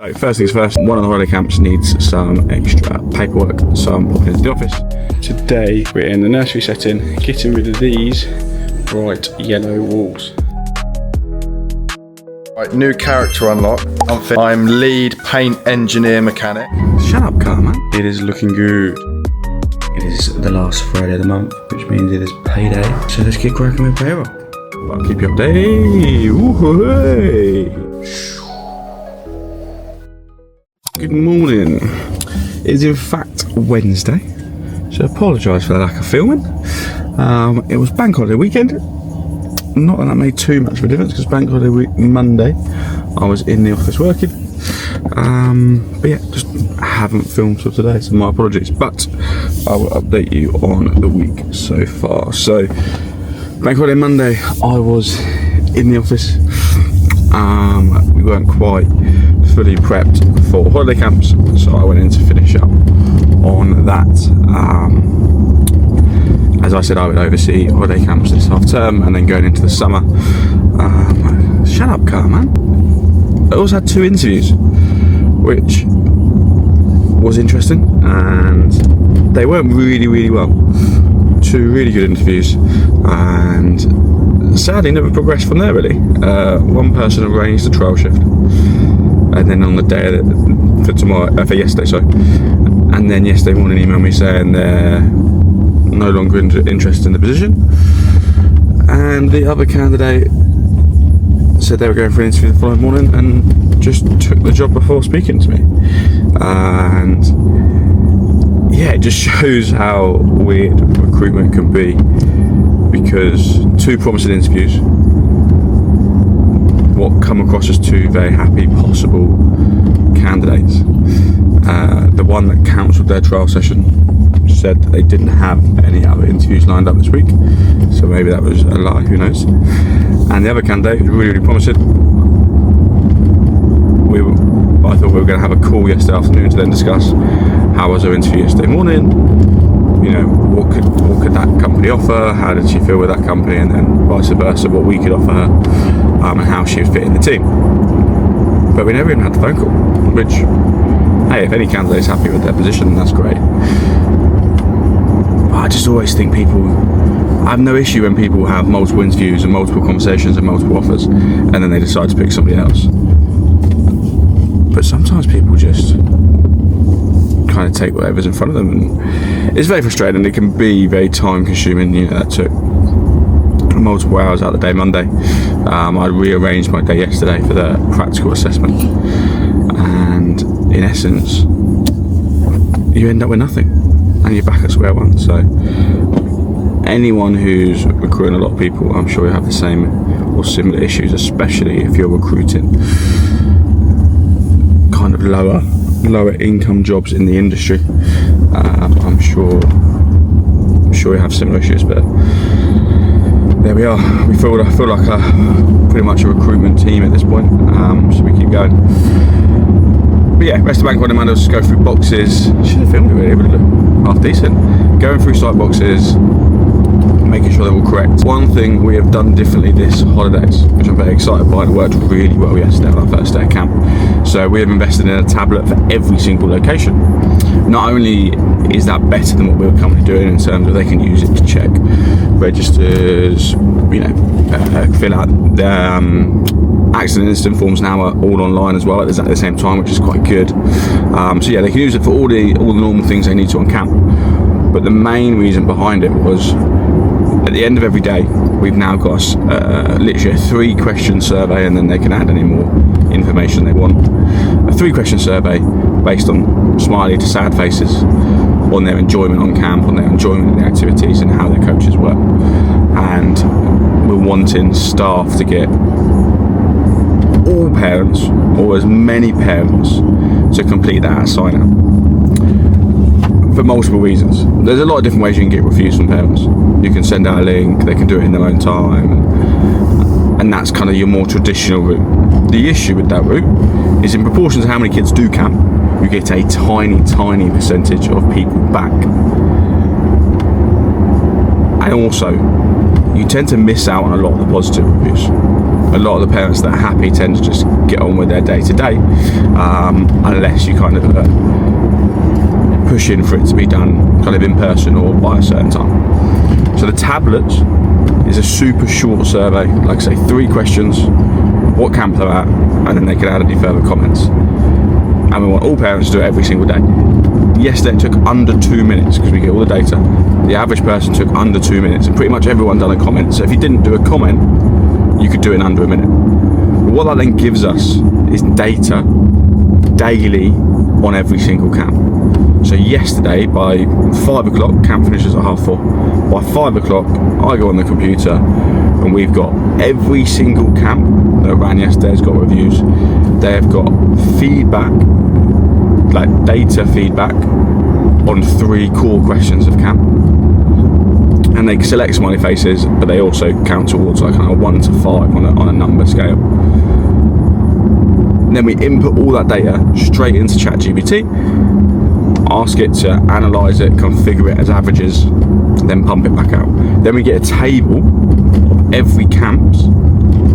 So first things first, one of the holiday camps needs some extra paperwork, so I'm popping into the office. Today we're in the nursery setting, getting rid of these bright yellow walls. Right, new character unlock. I'm lead paint engineer mechanic. Shut up, car man. It is looking good. It is the last Friday of the month, which means it is payday. So let's get cracking with payroll. I'll keep you updated. Ooh, good morning. It is in fact Wednesday, so I apologise for the lack of filming. It was bank holiday weekend. Not that made too much of a difference because bank holiday week Monday I was in the office working. But yeah, just haven't filmed till today, so my apologies. But I will update you on the week so far. So bank holiday Monday I was in the office. We weren't quite fully prepped for holiday camps, so I went in to finish up on that. As I said, I would oversee holiday camps this half term and then going into the summer. Shut up, car man. I also had 2 interviews, which was interesting, and they went really well. 2 really good interviews, and sadly never progressed from there really. One person arranged the trial shift, and then on the day for yesterday, sorry, and then yesterday morning emailed me saying they're no longer interested in the position, and the other candidate said they were going for an interview the following morning and just took the job before speaking to me. And yeah, it just shows how weird recruitment can be, because 2 promising interviews, what come across as 2 very happy possible candidates. The one that cancelled their trial session said that they didn't have any other interviews lined up this week, so maybe that was a lie, who knows. And the other candidate was really promising. I thought we were going to have a call yesterday afternoon to then discuss how was her interview yesterday morning, you know, what could that company offer, how did she feel with that company, and then vice versa, what we could offer her, and how she would fit in the team. But we never even had the phone call, which, hey, if any candidate's happy with their position, that's great. I just always think I have no issue when people have multiple interviews and multiple conversations and multiple offers, and then they decide to pick somebody else. But sometimes people just kind of take whatever's in front of them, and it's very frustrating. It can be very time consuming. You know, that took multiple hours out of the day Monday. I rearranged my day yesterday for the practical assessment, and in essence you end up with nothing and you're back at square one. So anyone who's recruiting a lot of people, I'm sure you have the same or similar issues, especially if you're recruiting kind of lower income jobs in the industry. I'm sure you have similar issues, but there we are. I feel like pretty much a recruitment team at this point, so we keep going. But yeah, rest of the bank holiday Monday, just go through boxes. Should have filmed it really, but it looked half decent. Going through site boxes, making sure they're all correct. One thing we have done differently this holidays, which I'm very excited by, and it worked really well yesterday on our first day of camp. So we have invested in a tablet for every single location. Not only is that better than what we were currently doing in terms of they can use it to check registers, you know, fill out the accident incident forms now are all online as well at the same time, which is quite good. So yeah, they can use it for all the normal things they need to on camp. But the main reason behind it was, at the end of every day, we've now got literally a 3-question survey, and then they can add any more information they want. A 3-question survey based on smiley to sad faces, on their enjoyment on camp, on their enjoyment of the activities, and how their coaches work. And we're wanting staff to get all parents, or as many parents, to complete that sign up for multiple reasons. There's a lot of different ways you can get reviews from parents. You can send out a link, they can do it in their own time, and that's kind of your more traditional route. The issue with that route is, in proportion to how many kids do camp, you get a tiny percentage of people back, and also you tend to miss out on a lot of the positive reviews. a lot of the parents that are happy tend to just get on with their day to day, unless you kind of push in for it to be done kind of in person or by a certain time. So the tablets is a super short survey, like I say, 3 questions, what camp they're at, and then they can add any further comments. And we want all parents to do it every single day. Yesterday it took under 2 minutes because we get all the data. The average person took under 2 minutes, and pretty much everyone done a comment. So if you didn't do a comment, you could do it in under a minute. But what that then gives us is data daily on every single camp. So yesterday by 5 o'clock, camp finishes at 4:30. By 5 o'clock, I go on the computer and we've got every single camp that ran yesterday has got reviews. They've got feedback, like data feedback on 3 core questions of camp. And they select smiley faces, but they also count towards like a 1 to 5 on a number scale. And then we input all that data straight into ChatGPT, ask it to analyse it, configure it as averages, then pump it back out. Then we get a table of every camp's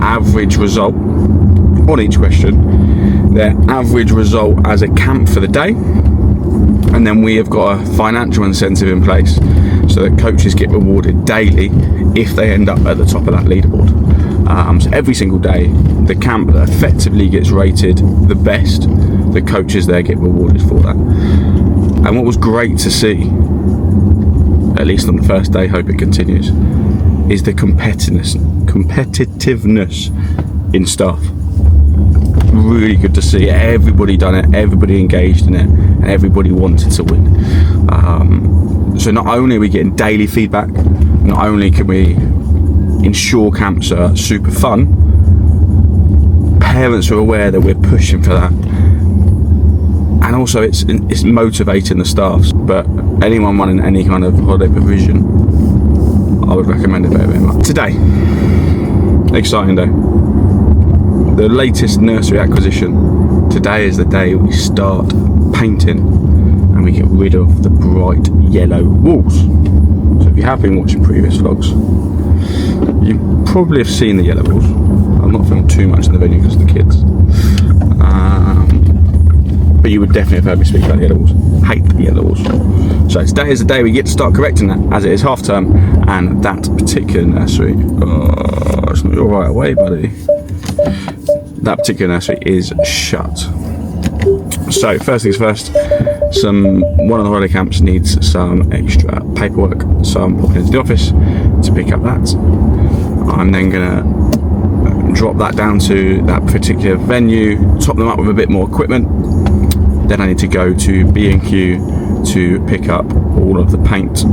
average result on each question, their average result as a camp for the day, and then we have got a financial incentive in place so that coaches get rewarded daily if they end up at the top of that leaderboard. So every single day, the camp that effectively gets rated the best, the coaches there get rewarded for that. And what was great to see, at least on the first day, hope it continues, is the competitiveness in staff. Really good to see everybody done it, everybody engaged in it, and everybody wanted to win. So not only are we getting daily feedback, not only can we ensure camps are super fun, parents are aware that we're pushing for that, and also it's motivating the staff. But anyone running any kind of holiday provision, I would recommend it very, very much. Today, exciting day. The latest nursery acquisition. Today is the day we start painting and we get rid of the bright yellow walls. So if you have been watching previous vlogs, you probably have seen the yellow walls. I'm not filming too much in the venue because of the kids. But you would definitely have heard me speak about the yellow walls. Hate the yellow walls. So today is the day we get to start correcting that, as it is half term, and that particular nursery, it's not your right away, buddy. That particular nursery is shut. So first things first, one of the holiday camps needs some extra paperwork, so I'm popping into the office to pick up that. I'm then gonna drop that down to that particular venue, top them up with a bit more equipment. Then I need to go to B&Q to pick up all of the paint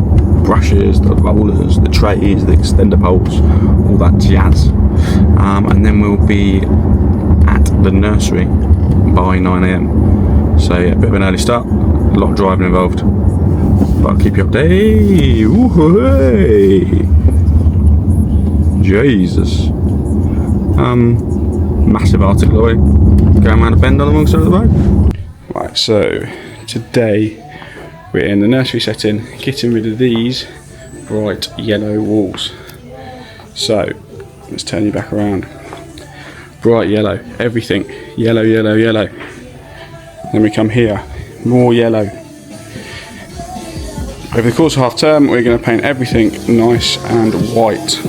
brushes, the rollers, the trays, the extender poles, all that jazz. And then we'll be at the nursery by 9 AM. So yeah, a bit of an early start, a lot of driving involved, but I'll keep you updated. Ooh, hey. Jesus. Massive Arctic lorry going around a bend on the wrong side of the road. Right, so today we're in the nursery setting, getting rid of these bright yellow walls. So let's turn you back around. Bright yellow, everything yellow, yellow, yellow. Then we come here, more yellow. Over the course of half term, we're going to paint everything nice and white.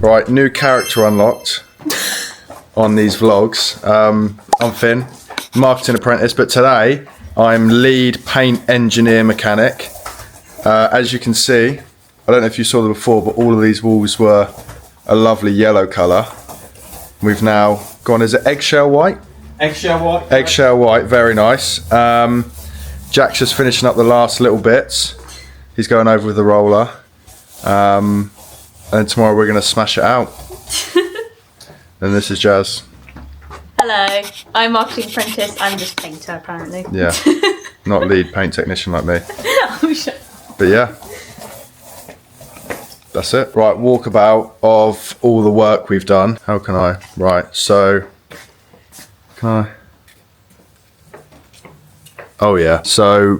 Right, new character unlocked on these vlogs. I'm Finn, marketing apprentice, but today I'm lead paint engineer mechanic. As you can see, I don't know if you saw them before, but all of these walls were a lovely yellow colour. We've now gone, is it eggshell white? Eggshell white. Eggshell white, very nice. Jack's just finishing up the last little bits. He's going over with the roller. And tomorrow we're going to smash it out. And this is Jazz. Hello, I'm marketing apprentice. I'm just painter apparently. Yeah, not lead paint technician like me. Oh, shit. But yeah, that's it. Right, walkabout of all the work we've done. How can I? Right, so can I? Oh yeah, so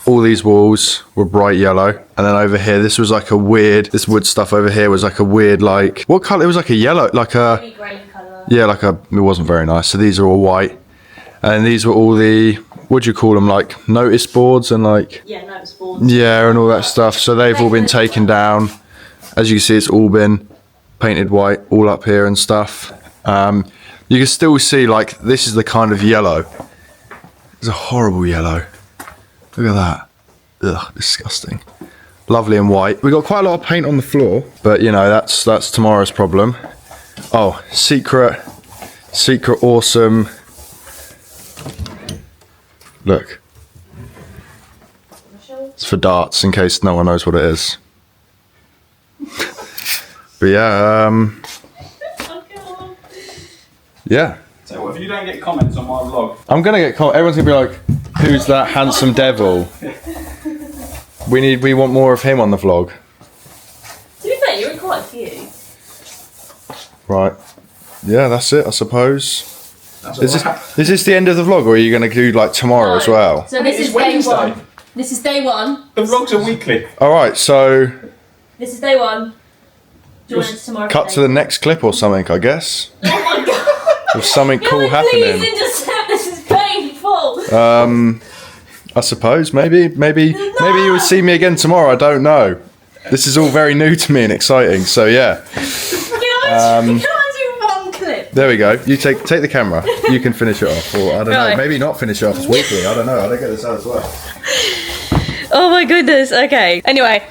all these walls were bright yellow, and then over here, this was like a weird. This wood stuff over here was like a weird, like what color? It was like a yellow, like a Really grey colour. yeah, like a. It wasn't very nice. So these are all white, and these were all the what do you call them? Like notice boards and like Yeah, notice boards. yeah, and all that stuff. So they've all been taken down. As you can see, it's all been painted white, all up here and stuff. You can still see like this is the kind of yellow. It's a horrible yellow. Look at that. Ugh, disgusting. Lovely and white. We got quite a lot of paint on the floor, but you know that's tomorrow's problem. Oh, secret awesome. Look. It's for darts in case no one knows what it is. But yeah, yeah. So what, if you don't get comments on my vlog? I'm gonna get everyone's gonna be like, who's that handsome devil? We want more of him on the vlog. To be fair, you're in quite a few. Right. Yeah, that's it, I suppose. Is this the end of the vlog, or are you gonna do like tomorrow as well? So this It's is day Wednesday. one. This is day one. The vlogs are weekly. Alright, so This is day one. Join us tomorrow. cut to the next clip or something, I guess. Oh my god. With something Can cool we happening. please intercept? This is painful. I suppose maybe you would see me again tomorrow. I don't know. This is all very new to me and exciting. So yeah, Can I do one clip? there we go. You take the camera. You can finish it off, or I don't know. Right. Maybe not finish it off. It's weekly. I don't know. I don't get this out as well. Oh my goodness. Okay. Anyway,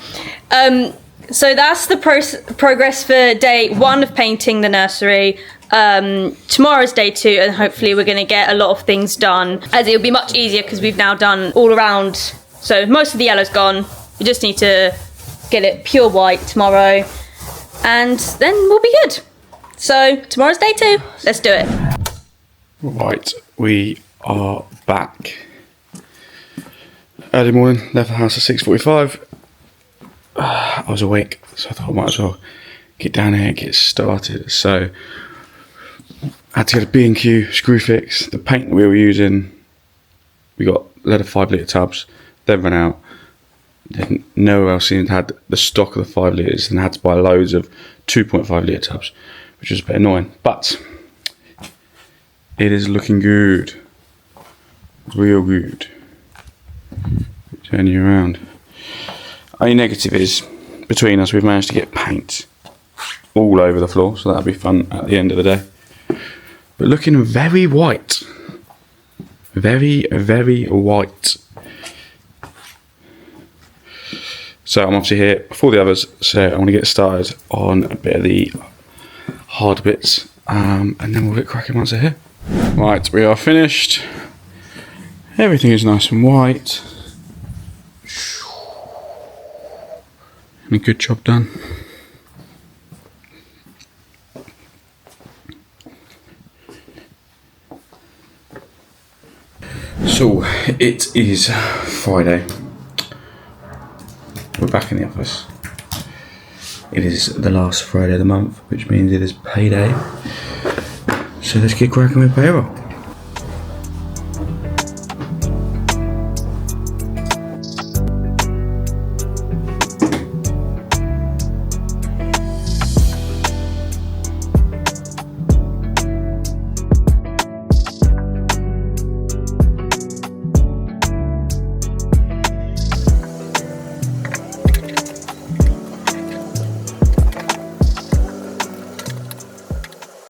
so that's the progress for day one of painting the nursery. Tomorrow's day two, and hopefully we're going to get a lot of things done, as it'll be much easier because we've now done all around. So most of the yellow's gone. We just need to get it pure white tomorrow, and then we'll be good. So tomorrow's day two. Let's do it. Right, we are back. Early morning, left the house at 6:45. I was awake, so I thought I might as well get down here and get started. So I had to get a B&Q screw fix. The paint we were using, we got lead of 5 litre tubs. They ran out. Then nowhere else had the stock of the 5 litres, and had to buy loads of 2.5 litre tubs, which was a bit annoying. But it is looking good, real good. Turn you around. Only negative is, between us, we've managed to get paint all over the floor, so that'll be fun at the end of the day. But looking very white. Very, very white. So I'm obviously here before the others, so I want to get started on a bit of the hard bits, and then we'll get cracking once they're here. Right, we are finished. Everything is nice and white. And a good job done. So it is Friday. We're back in the office. It is the last Friday of the month, which means it is payday. So let's get cracking with payroll.